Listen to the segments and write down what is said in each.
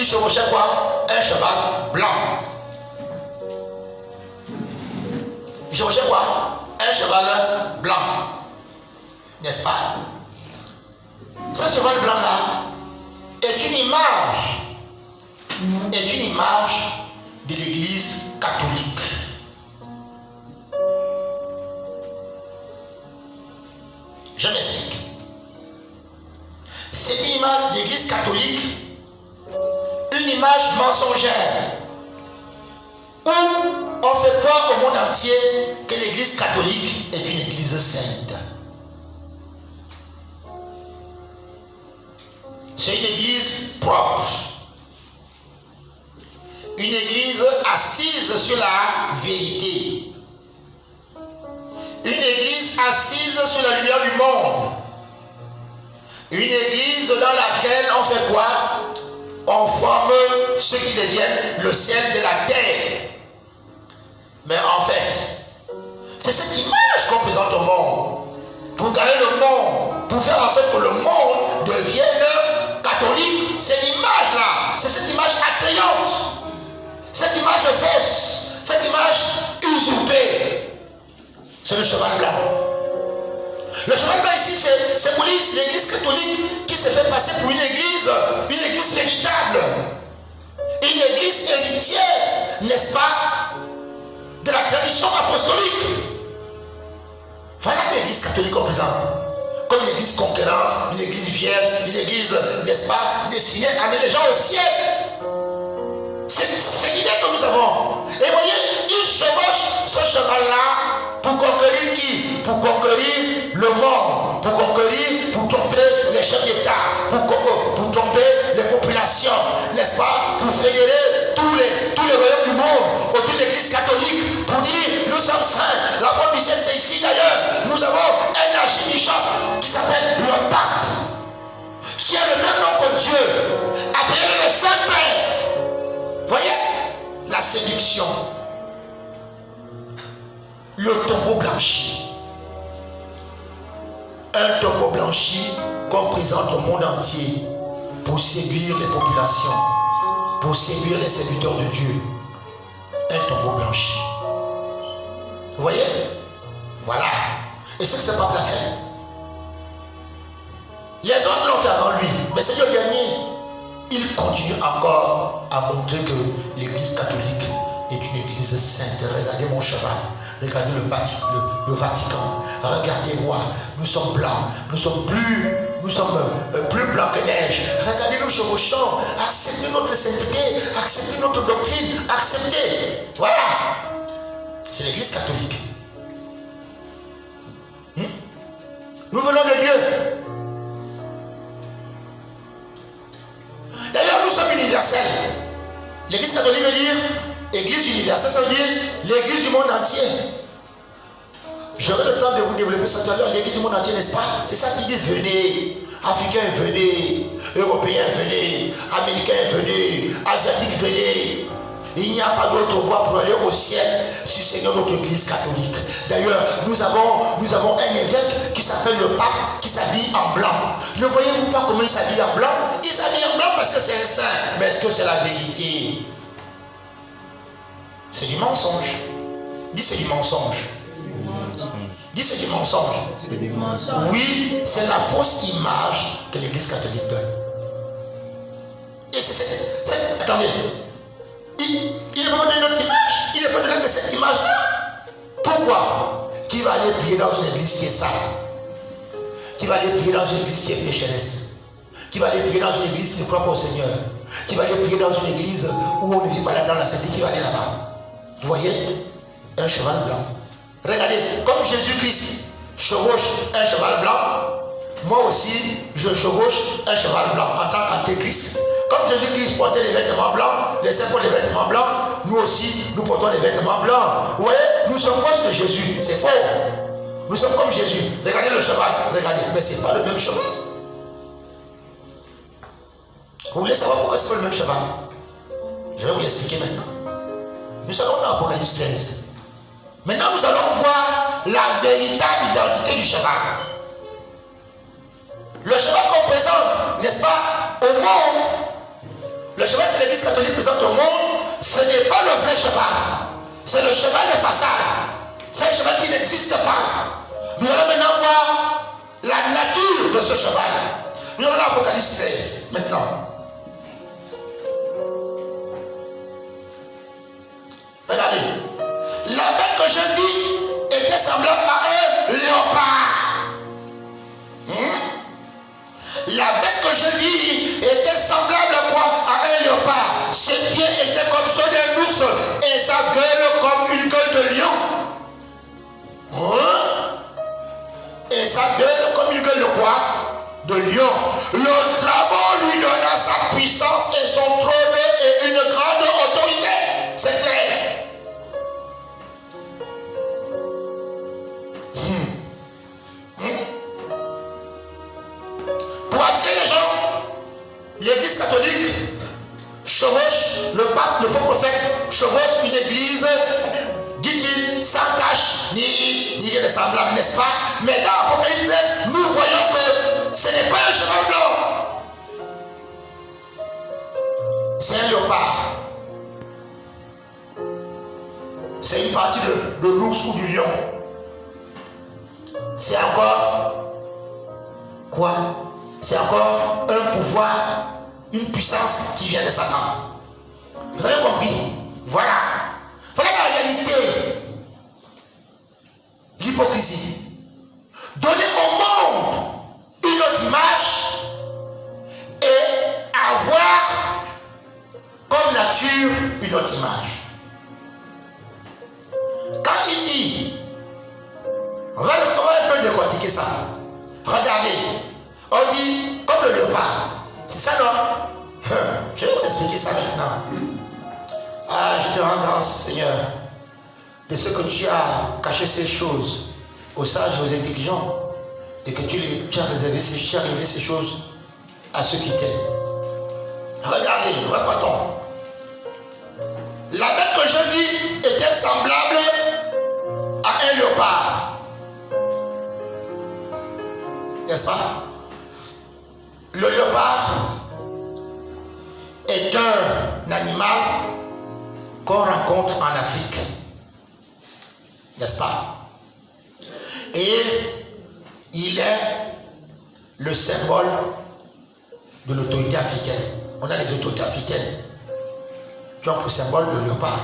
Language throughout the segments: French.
Il chevauchait quoi? Un cheval blanc. Il chevauchait quoi? Un cheval blanc. N'est-ce pas? Ce cheval blanc-là est une image de l'église catholique. Je m'explique. C'est une image de l'église catholique, une image mensongère, où on fait croire au monde entier que l'église catholique est une église sainte. C'est une église propre. Une église assise sur la vérité. Une église assise sur la lumière du monde. Une église dans laquelle on fait quoi? On forme ce qui deviennent le ciel de la terre. Mais en fait, c'est cette image qu'on présente au monde. Pour gagner le monde, pour faire en sorte que le monde devienne catholique. C'est l'image-là. C'est cette image attrayante. Cette image fausse. Cette image usurpée. C'est le cheval blanc. Le cheval blanc ici, symbolise l'église catholique qui se fait passer pour une église véritable. Une église héritière, n'est-ce pas, de la tradition apostolique. Voilà l'église catholique qu'on présente. Comme une église conquérante, une église vierge, une église, n'est-ce pas, destinée à amener les gens au ciel. C'est l'idée que nous avons. Et voyez, il chevauche ce cheval-là pour conquérir qui? Pour conquérir le monde, pour conquérir, pour tromper les chefs d'État, pour tromper les populations, n'est-ce pas? Pour fédérer tous les royaumes du monde autour de l'église catholique, pour dire nous sommes saints. La porte du ciel, c'est ici d'ailleurs. Nous avons un archibishop qui s'appelle le pape, qui a le même nom que Dieu, appelé le Saint-Père. Voyez la séduction, le tombeau blanchi, un tombeau blanchi qu'on présente au monde entier pour séduire les populations, pour séduire les serviteurs de Dieu. Un tombeau blanchi. Vous voyez? Voilà. Et c'est ce que ce pape l'a fait. Les autres l'ont fait avant lui, mais c'est le dernier. Il continue encore à montrer que l'église catholique est une église sainte. Regardez mon cheval, regardez le Vatican, regardez-moi, nous sommes blancs, nous sommes plus blancs que neige. Regardez nous chevauchons, acceptez notre sainteté, acceptez notre doctrine, acceptez. Voilà, c'est l'église catholique. Nous venons de Dieu. D'ailleurs, nous sommes universels. L'église catholique veut dire église universelle, ça veut dire l'église du monde entier. J'aurai le temps de vous développer ça tout à l'heure. L'église du monde entier, n'est-ce pas? C'est ça qu'ils disent venez. Africains, venez. Européens, venez. Américains, venez. Asiatiques, venez. Il n'y a pas d'autre voie pour aller au ciel si ce n'est notre église catholique. D'ailleurs, nous avons un évêque qui s'appelle le pape, qui s'habille en blanc. Ne voyez-vous pas comment il s'habille en blanc? Il s'habille en blanc parce que c'est un saint. Mais est-ce que c'est la vérité? C'est du mensonge. Dis c'est du mensonge. Dis c'est du mensonge. C'est du mensonge. Oui, c'est la fausse image que l'église catholique donne. Et attendez. Il ne peut pas donner notre image. Il ne peut donner que cette image-là. Pourquoi? Qui va aller prier dans une église qui est sale? Qui va aller prier dans une église qui est pécheresse? Qui va aller prier dans une église qui ne croit pas au Seigneur? Qui va aller prier dans une église où on ne vit pas là dans la sainteté? Qui va aller là-bas? Vous voyez? Un cheval blanc. Regardez, comme Jésus-Christ chevauche un cheval blanc, moi aussi, je chevauche un cheval blanc en tant qu'antéchrist. Comme Jésus-Christ portait les vêtements blancs, les saints portent les vêtements blancs, nous aussi, nous portons les vêtements blancs. Vous voyez, nous sommes proches de Jésus, c'est faux. Nous sommes comme Jésus. Regardez le cheval, regardez, mais ce n'est pas le même cheval. Vous voulez savoir pourquoi ce n'est pas le même cheval? Je vais vous l'expliquer maintenant. Nous allons dans Apocalypse 13. Maintenant, nous allons voir la véritable identité du cheval. Le cheval qu'on présente, n'est-ce pas, au monde, le Le cheval que l'église catholique présente au monde, ce n'est pas le vrai cheval. C'est le cheval de façade. C'est un cheval qui n'existe pas. Nous allons maintenant voir la nature de ce cheval. Nous allons dans l'Apocalypse 13 maintenant. Regardez. La bête que je vis était semblable à un léopard. La bête que je vis était semblable à quoi? À un léopard. Ses pieds étaient comme ceux d'un ours et sa gueule comme une gueule de lion. Et sa gueule comme une gueule de quoi? De lion. Le dragon lui donna sa puissance et son trône et une grande autorité. C'est clair. Pour attirer les gens, l'église catholique chevauche, le pape, le faux prophète chevauche une église, dit-il, sans cache ni rien de semblable, n'est-ce pas? Mais dans l'Apocalypse, nous voyons que ce n'est pas un cheval blanc, c'est un léopard. C'est une partie de l'ours ou du lion. C'est encore quoi? C'est encore un pouvoir, une puissance qui vient de Satan. Vous avez compris? Voilà. Voilà la réalité. L'hypocrisie. Donner au monde une autre image et avoir comme nature une autre image. Quand il dit, on va un peu décortiquer ça. Regardez, on dit comme le léopard. C'est ça, non? Je vais vous expliquer ça maintenant. Ah, je te rends grâce, Seigneur, de ce que tu as caché ces choses aux sages et aux intelligents, et que tu as réservé ces choses à ceux qui t'aiment. Regardez, répétons. La bête que je vis était semblable à un léopard. N'est-ce pas? Le léopard est un animal qu'on rencontre en Afrique. N'est-ce pas? Et il est le symbole de l'autorité africaine. On a les autorités africaines qui ont pour symbole le léopard.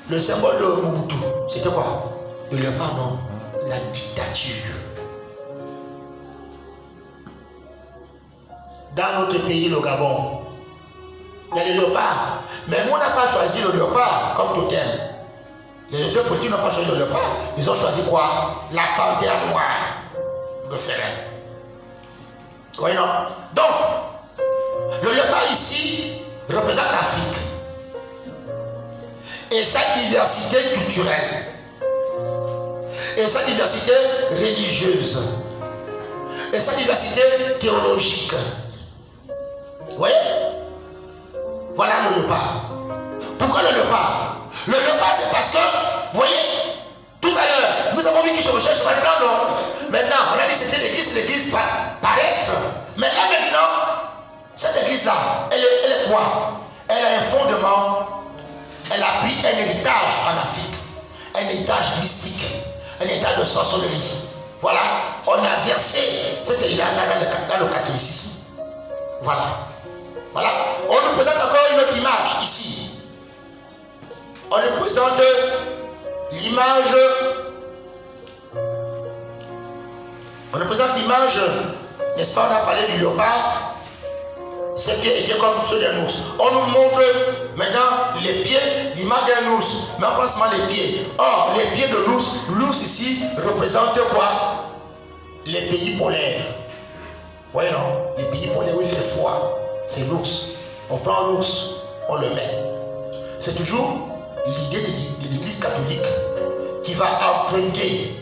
Le symbole de Mobutu, c'était quoi? Le léopard, non. La dictature. Dans notre pays, le Gabon, il y a les léopards. Mais nous, on n'a pas choisi le léopard comme totem. Les auteurs politiques n'ont pas choisi le léopard. Ils ont choisi quoi? La panthère noire de Ferrer. Oui, non? Donc, le léopard ici représente l'Afrique et sa diversité culturelle et sa diversité religieuse et sa diversité théologique. Vous voyez? Voilà le léopard. Pourquoi le léopard? Le léopard, c'est parce que, vous voyez, tout à l'heure, nous avons vu qu'il chevauchait un cheval blanc, non? Maintenant, on a dit que c'était l'église paraître. Mais là, maintenant, cette église-là, elle est quoi? Elle a un fondement, elle a pris un héritage en Afrique, un héritage mystique, un héritage de sorcellerie. Voilà, on a versé cet héritage dans le catholicisme. Voilà. Voilà. On nous présente encore une autre image ici. On nous présente l'image. On nous présente l'image, n'est-ce pas? On a parlé du léopard. Ses pieds étaient comme ceux d'un ours. On nous montre maintenant les pieds, l'image d'un ours. Mais on prend seulement les pieds. Or, les pieds de l'ours, l'ours ici représente quoi? Les pays polaires. Oui, non? Les pays polaires où il fait froid. C'est l'ours. On prend l'ours, on le met. C'est toujours l'idée de l'église catholique qui va emprunter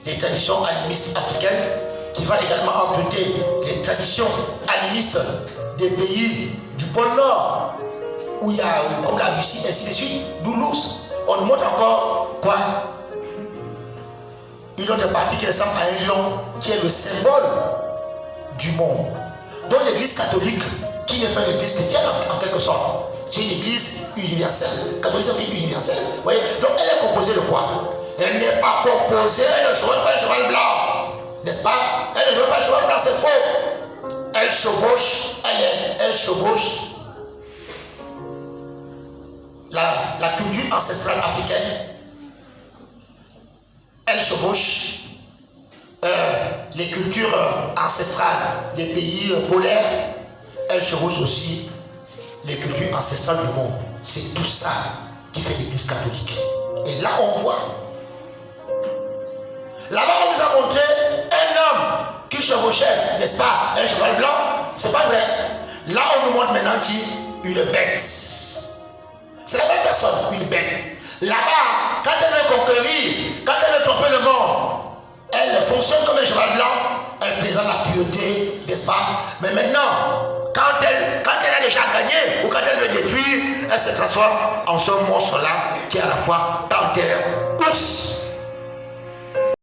les traditions animistes africaines, qui va également emprunter les traditions animistes des pays du pôle Nord, où il y a, comme la Russie, ainsi de suite, d'où l'ours. On nous montre encore quoi? Une autre partie qui ressemble à un lion, qui est le symbole du monde. Donc l'église catholique qui n'est pas une église chrétienne en quelque sorte. C'est une église universelle. Catholique, c'est universelle. Vous voyez? Donc elle est composée de quoi? Elle n'est pas composée, elle ne cheval pas un cheval blanc. N'est-ce pas? Elle ne cheval pas un cheval blanc, c'est faux. Elle chevauche, elle chevauche la culture ancestrale africaine. Elle chevauche les cultures ancestrales des pays polaires. Elle chevauche aussi les cultures ancestrales du monde. C'est tout ça qui fait l'église catholique. Et là, on voit. Là-bas, on nous a montré un homme qui chevauchait, n'est-ce pas, un cheval blanc. C'est pas vrai. Là, on nous montre maintenant qui? Une bête. C'est la même personne, une bête. Là-bas, quand elle veut conquérir, quand elle veut tromper le monde, elle fonctionne comme un cheval blanc. Elle présente la pureté, n'est-ce pas? Mais maintenant, quand elle a déjà gagné ou quand elle veut détruire, elle se transforme en ce monstre-là qui est à la fois panthère, ours.